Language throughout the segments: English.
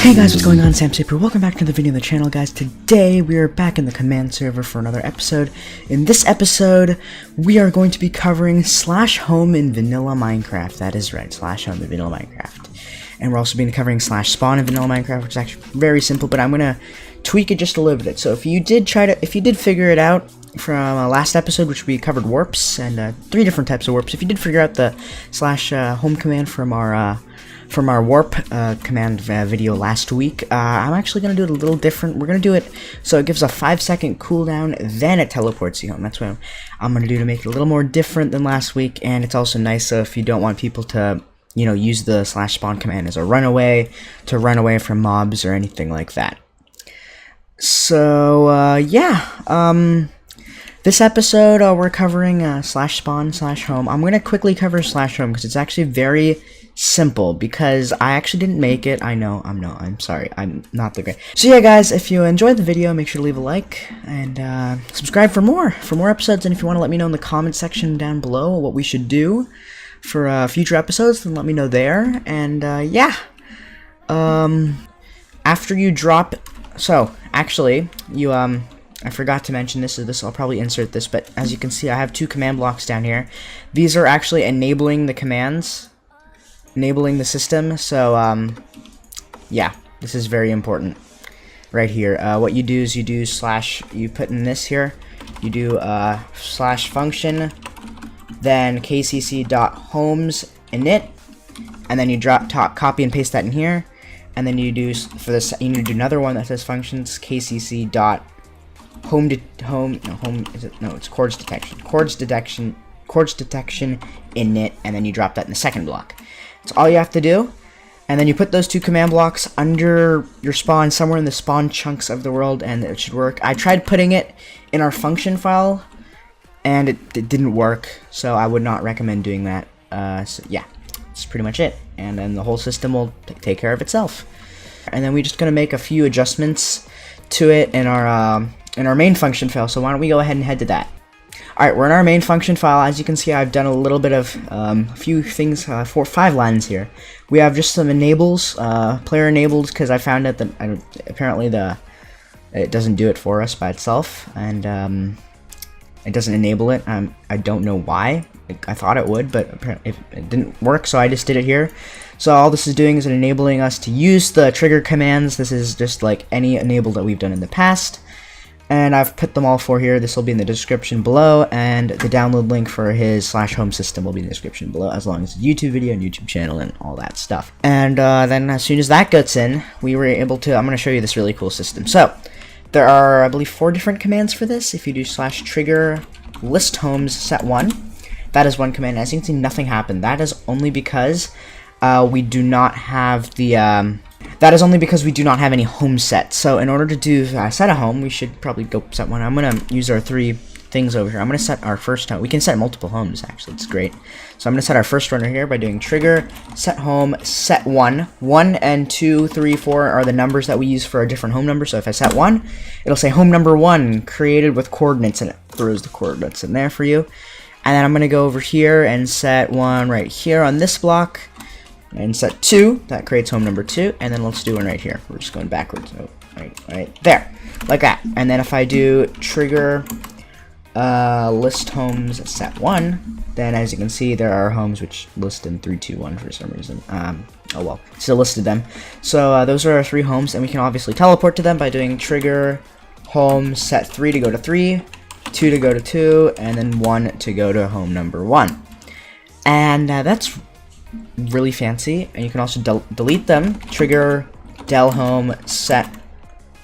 Hey guys, what's going on? Samstep here. Welcome back to the video on the channel, guys. Today we are back in the command server for another episode. In this episode, we are going to be covering /home in vanilla Minecraft. That is right, /home in vanilla Minecraft. And we're also going to be covering /spawn in vanilla Minecraft, which is actually very simple, but I'm gonna tweak it just a little bit. So if you did figure it out from last episode, which we covered warps and 3 different types of warps, if you did figure out the /home command from our warp command video last week, I'm actually going to do it a little different. We're going to do it so it gives a 5-second cooldown, then it teleports you home. That's what I'm going to do to make it a little more different than last week, and it's also nice if you don't want people to, you know, use the /spawn command as a runaway, to run away from mobs or anything like that. So, this episode, we're covering /spawn/home. I'm going to quickly cover /home because it's actually very simple, because I actually didn't make it. I'm sorry, I'm not the great. So yeah, guys, if you enjoyed the video, make sure to leave a like and subscribe for more episodes. And if you want to let me know in the comment section down below what we should do for future episodes, then let me know there. And after you drop, so actually you I forgot to mention this. I'll probably insert this, but as you can see, I have 2 command blocks down here. These are actually enabling the commands, enabling the system. So yeah, this is very important right here. What you do is you put in this here, you do /function, then kcc.homes init, and then you copy and paste that in here, and then you do, for this, you need to do another one that says functions kcc.home it's chords detection init, and then you drop that in the second block. That's all you have to do, and then you put those 2 command blocks under your spawn, somewhere in the spawn chunks of the world, and it should work. I tried putting it in our function file, and it didn't work, so I would not recommend doing that. So yeah, that's pretty much it, and then the whole system will take care of itself. And then we're just gonna make a few adjustments to it in our main function file. So why don't we go ahead and head to that. Alright, we're in our main function file. As you can see, I've done a little bit of a few things, 5 lines here. We have just some enables, player enables, because I found out that apparently it doesn't do it for us by itself, and it doesn't enable it. I don't know why. I thought it would, but apparently it didn't work, so I just did it here. So all this is doing is enabling us to use the trigger commands. This is just like any enable that we've done in the past. And I've put them all for here. This will be in the description below, and the download link for his /home system will be in the description below, as long as the YouTube video and YouTube channel and all that stuff. And then as soon as that gets in, we were able to, I'm going to show you this really cool system. So there are, I believe, 4 different commands for this. If you do /trigger list homes set 1, that is one command. As you can see, nothing happened. That is only because we do not have the we do not have any home set. So in order to do set a home, we should probably go set one. I'm gonna use our 3 things over here. I'm gonna set our first home. We can set multiple homes, actually. It's great. So I'm gonna set our first runner here by doing trigger set home set 1. 1 and 2, 3, 4 are the numbers that we use for a different home number. So if I set 1, it'll say home number 1 created with coordinates, and it throws the coordinates in there for you. And then I'm gonna go over here and set 1 right here on this block, and set 2, that creates home number 2, and then let's do one right here. We're just going backwards. Oh, right there, like that. And then if I do trigger list homes set 1, then as you can see, there are homes which list in 3, 2, 1 for some reason. Oh well, still listed them. So those are our 3 homes, and we can obviously teleport to them by doing trigger home set 3 to go to 3, 2 to go to 2, and then 1 to go to home number 1. And that's really fancy. And you can also delete them. Trigger del home set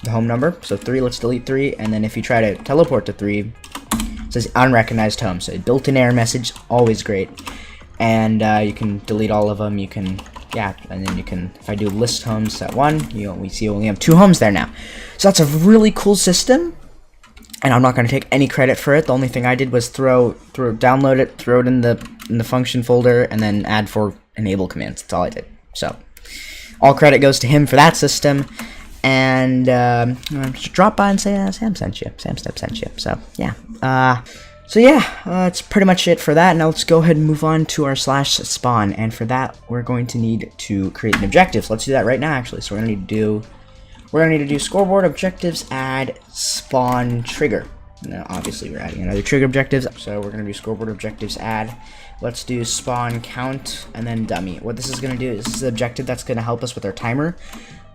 the home number, so 3, let's delete 3, and then if you try to teleport to 3, it says unrecognized home. So built-in error message, always great. And you can delete all of them. You can, yeah, and then you can, if I do list homes set 1, we see we only have 2 homes there now. So that's a really cool system, and I'm not going to take any credit for it. The only thing I did was download it, throw it in the function folder, and then add 4 enable commands. That's all I did. So all credit goes to him for that system. And just drop by and say Samstep sent you. So yeah, So yeah, that's pretty much it for that. Now let's go ahead and move on to our slash spawn, and for that we're going to need to create an objective. So let's do that right now actually. So we're gonna need to do scoreboard objectives add spawn trigger. Now obviously we're adding another trigger objectives, so we're gonna do scoreboard objectives add. Let's do spawn count and then dummy. What this is gonna do is this is the objective that's gonna help us with our timer.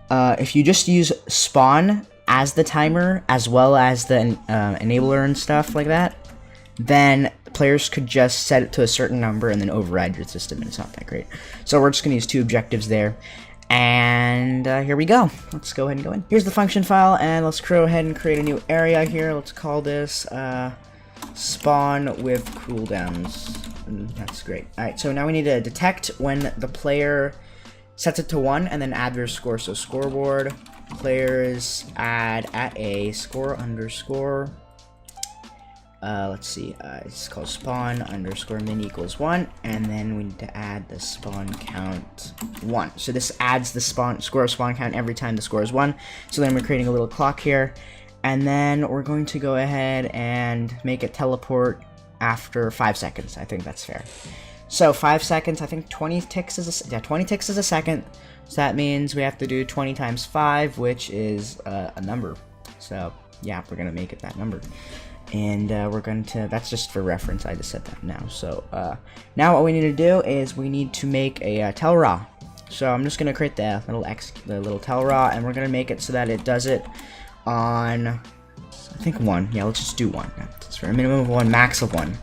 If you just use spawn as the timer as well as the enabler and stuff like that, then players could just set it to a certain number and then override your system, and it's not that great. So we're just going to use 2 objectives there, and here we go. Let's go ahead and go in. Here's the function file, and let's go ahead and create a new area here. Let's call this spawn with cooldowns. And that's great. Alright, so now we need to detect when the player sets it to 1 and then add their score. So scoreboard players add at a score underscore. Let's see, it's called spawn underscore min equals 1, and then we need to add the spawn count 1. So this adds the score of spawn count every time the score is 1. So then we're creating a little clock here, and then we're going to go ahead and make it teleport after 5 seconds. I think that's fair. So 5 seconds, I think 20 ticks is a second. So that means we have to do 20 times 5, which is a number. So yeah, we're gonna make it that number. And we're going to, that's just for reference, I just said that now. So now what we need to do is we need to make a tell raw. So I'm just going to create the little tell raw, and we're going to make it so that it does it on, I think 1. Yeah, let's just do 1. That's for a minimum of 1, max of 1.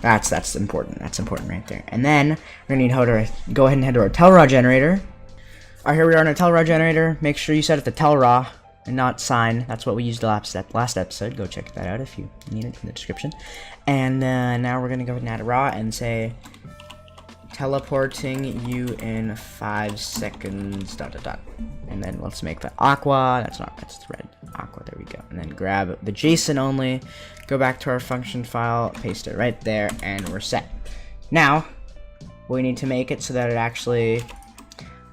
That's important. That's important right there. And then we're going to need go ahead and head to our tell raw generator. Alright, here we are in our tell raw generator. Make sure you set it to tell raw and not sign. That's what we used last episode. Go check that out if you need it in the description. And now we're gonna go ahead and add a raw and say teleporting you in 5 seconds. ... And then let's make the aqua. That's red. Aqua. There we go. And then grab the JSON only. Go back to our function file. Paste it right there, and we're set. Now we need to make it so that it actually,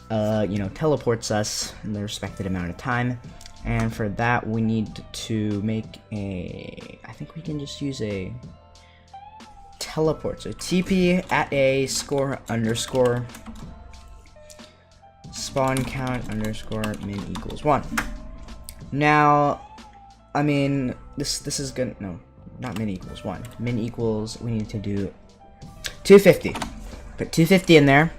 teleports us in the respected amount of time. And for that, we need to make I think we can just use a teleport. So TP at a score underscore spawn count underscore min equals 1. Now, I mean, this is good. No, not min equals 1. Min equals, we need to do 250. Put 250 in there,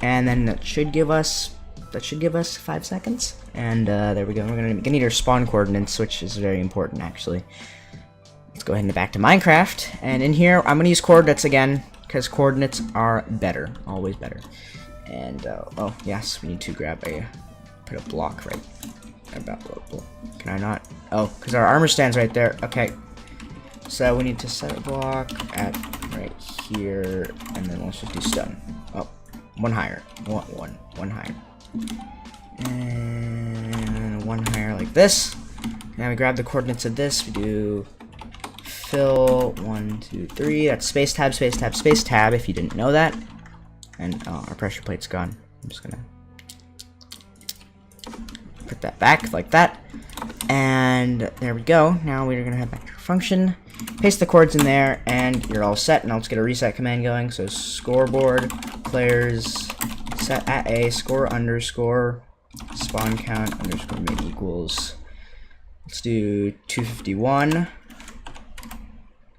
and then that should give us 5 seconds. And there we go. We're gonna need our spawn coordinates, which is very important actually. Let's go ahead and back to Minecraft, and in here I'm gonna use coordinates again because coordinates are better, always better. And oh yes, we need to put a block right about. Can I not? Oh, because our armor stands right there. Okay, so we need to set a block at right here, and then let's just do stone. Oh, one higher. One higher. And one higher like this. Now we grab the coordinates of this. We do fill 1, 2, 3. That's space tab, space tab, space tab. If you didn't know that. And our pressure plate's gone. I'm just gonna put that back like that. And there we go. Now we're gonna head back to our function. Paste the chords in there, and you're all set. Now let's get a reset command going. So scoreboard players set at a score underscore spawn count underscore min equals. Let's do 251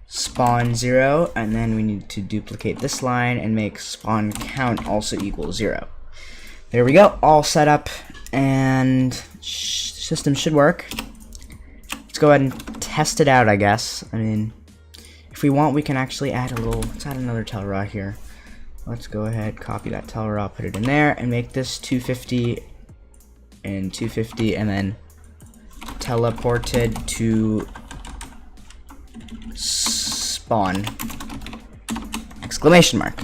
spawn 0, and then we need to duplicate this line and make spawn count also equal 0. There we go, all set up, and system should work. Let's go ahead and test it out, I guess. I mean, if we want, we can actually add let's add another tell raw here. Let's go ahead, copy that tell raw, put it in there, and make this 250 and 250, and then teleported to spawn exclamation mark.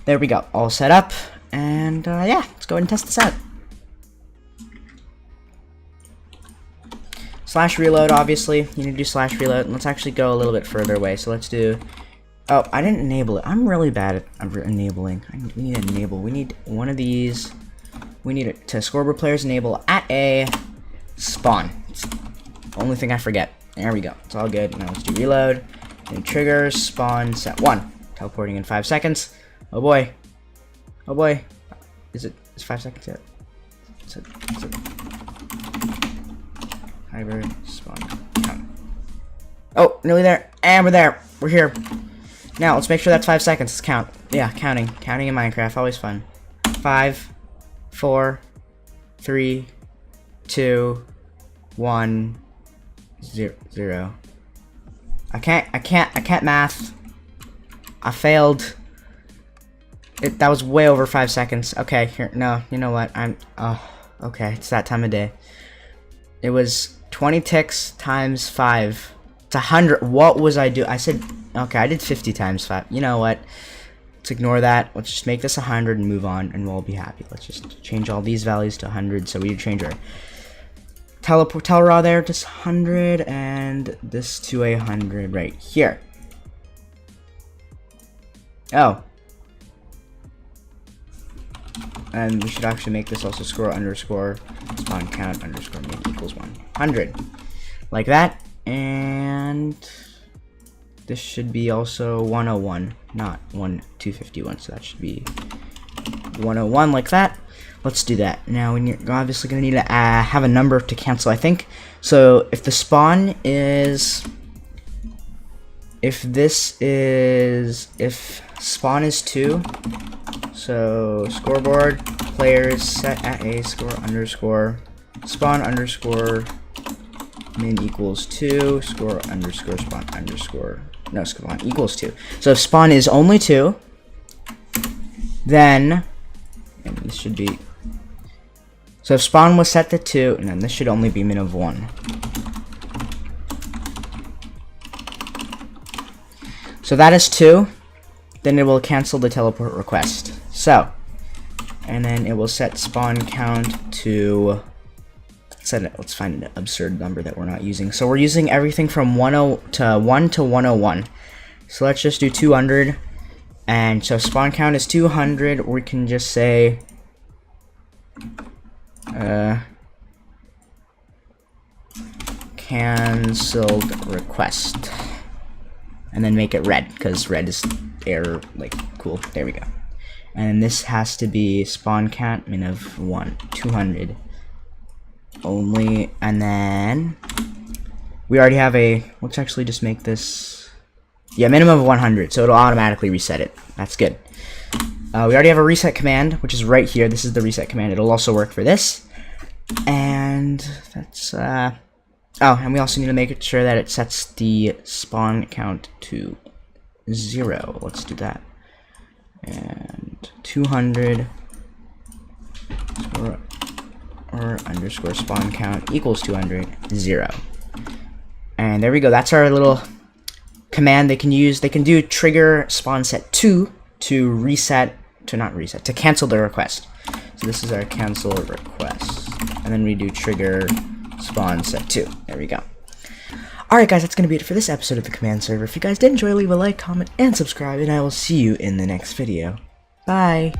There we go, all set up, and yeah, let's go ahead and test this out. Slash reload, obviously you need to do slash reload, and let's actually go a little bit further away. So let's do, oh, I didn't enable it. I'm really bad at enabling. We need to enable. We need one of these. We need it to scoreboard players enable at a spawn. It's the only thing I forget. There we go. It's all good. Now let's do reload. And trigger, spawn, set 1. Teleporting in 5 seconds. Oh boy. Oh boy. Is 5 seconds yet? Is it? Hybrid, spawn, count. Oh, nearly there. And we're there. We're here. Now, let's make sure that's 5 seconds. Let's count. Yeah, counting. Counting in Minecraft. Always fun. 5, 4, 3, 2, 1, 0. I can't math. I failed. That was way over 5 seconds. Okay, here, no, you know what? Okay, it's that time of day. It was 20 ticks times 5. It's 100. What was I doing? I said, okay, I did 50 times 5. You know what? Let's ignore that. Let's just make this 100 and move on, and we'll be happy. Let's just change all these values to 100. So we change our telraw there to 100, and this to 100 right here. Oh. And we should actually make this also score underscore spawn count underscore min equals 100. Like that. And this should be also 101, not 251. So that should be 101 like that. Let's do that. Now you're obviously going to need to have a number to cancel, I think. So if the spawn is, if spawn is 2, so scoreboard players set at a score underscore spawn underscore min equals 2, score underscore spawn underscore, no, spawn equals 2. So if spawn is only 2, then, and this should be, so if spawn was set to 2, and then this should only be min of 1. So that is 2, then it will cancel the teleport request. So, and then it will set spawn count to, let's find an absurd number that we're not using. So we're using everything from 1 to 101. So let's just do 200. And so spawn count is 200. We can just say canceled request, and then make it red, because red is error, like, cool. There we go. And this has to be spawn count min of 200 only. And then we already have a, let's actually just make this, yeah, minimum of 100, so it'll automatically reset it. That's good. We already have a reset command, which is right here. This is the reset command. It'll also work for this. And that's oh, and we also need to make sure that it sets the spawn count to 0. Let's do that. And 200 or underscore spawn count equals 200, 0. And there we go. That's our little command they can use. They can do trigger spawn set 2 to reset, to cancel the request. So this is our cancel request. And then we do trigger spawn set 2. There we go. Alright guys, that's going to be it for this episode of the command server. If you guys did enjoy, leave a like, comment, and subscribe, and I will see you in the next video. Bye!